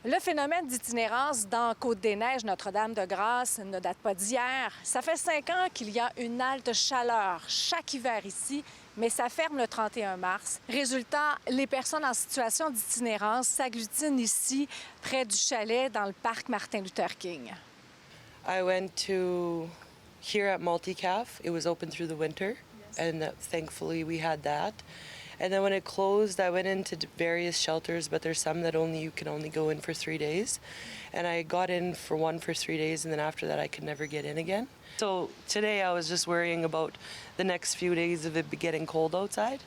Le phénomène d'itinérance dans Côte-des-Neiges, Notre-Dame-de-Grâce, ne date pas d'hier. Ça fait 5 ans qu'il y a une halte chaleur chaque hiver ici, mais ça ferme le 31 mars. Résultat, les personnes en situation d'itinérance s'agglutinent ici, près du chalet, dans le parc Martin Luther King. I went to here at Multicaf. It was open through the winter, and thankfully we had that. And then when it closed, I went into various shelters, but there's some that you can only go in for 3 days. And I got in for 3 days, and then after that I could never get in again. So today I was just worrying about the next few days of it getting cold outside.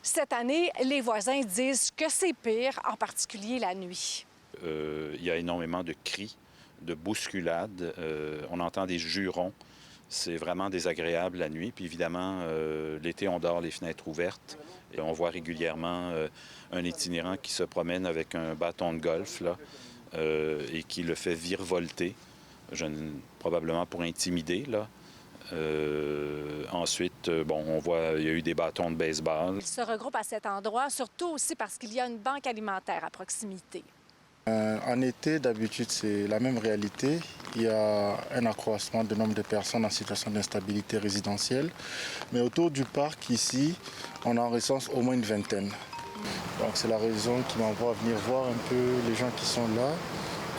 Cette année, les voisins disent que c'est pire, en particulier la nuit. Il y a énormément de cris, de bousculades. On entend des jurons. C'est vraiment désagréable la nuit. Puis évidemment, l'été, on dort les fenêtres ouvertes. Et on voit régulièrement un itinérant qui se promène avec un bâton de golf là, et qui le fait virevolter, probablement pour intimider. Là. Ensuite, on voit il y a eu des bâtons de baseball. Ils se regroupent à cet endroit, surtout aussi parce qu'il y a une banque alimentaire à proximité. En été, d'habitude, c'est la même réalité. Il y a un accroissement du nombre de personnes en situation d'instabilité résidentielle. Mais autour du parc, ici, on en recense au moins une vingtaine. Donc c'est la raison qui m'envoie venir voir un peu les gens qui sont là,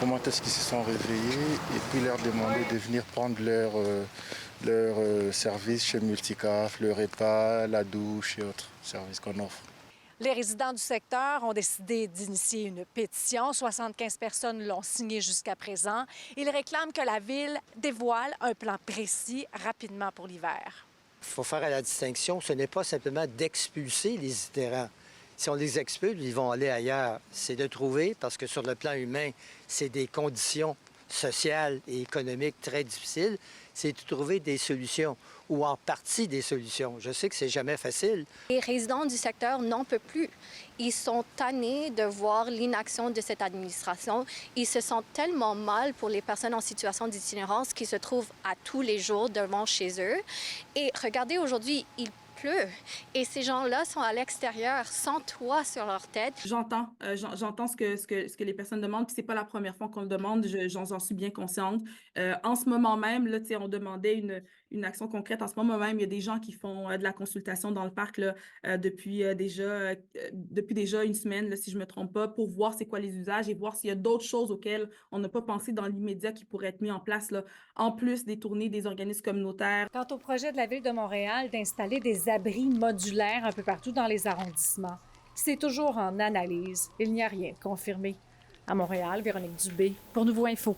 comment est-ce qu'ils se sont réveillés, et puis leur demander de venir prendre leur service chez Multicaf, le repas, la douche et autres services qu'on offre. Les résidents du secteur ont décidé d'initier une pétition. 75 personnes l'ont signée jusqu'à présent. Ils réclament que la Ville dévoile un plan précis rapidement pour l'hiver. Il faut faire la distinction. Ce n'est pas simplement d'expulser les itinérants. Si on les expulse, ils vont aller ailleurs. C'est de trouver, parce que sur le plan humain, c'est des conditions sociales et économiques très difficiles, c'est de trouver des solutions ou en partie des solutions. Je sais que c'est jamais facile. Les résidents du secteur n'en peuvent plus. Ils sont tannés de voir l'inaction de cette administration. Ils se sentent tellement mal pour les personnes en situation d'itinérance qui se trouvent à tous les jours devant chez eux. Et regardez, aujourd'hui, il pleut. Et ces gens-là sont à l'extérieur, sans toit sur leur tête. J'entends ce que les personnes demandent, puis c'est pas la première fois qu'on le demande, j'en suis bien consciente. En ce moment même, là, on demandait une action concrète. En ce moment même, il y a des gens qui font de la consultation dans le parc là, depuis déjà une semaine, là, si je me trompe pas, pour voir c'est quoi les usages et voir s'il y a d'autres choses auxquelles on n'a pas pensé dans l'immédiat qui pourraient être mis en place, là, en plus des tournées des organismes communautaires. Quant au projet de la Ville de Montréal d'installer des abris modulaires un peu partout dans les arrondissements, c'est toujours en analyse. Il n'y a rien de confirmé. À Montréal, Véronique Dubé, pour Nouveau Info.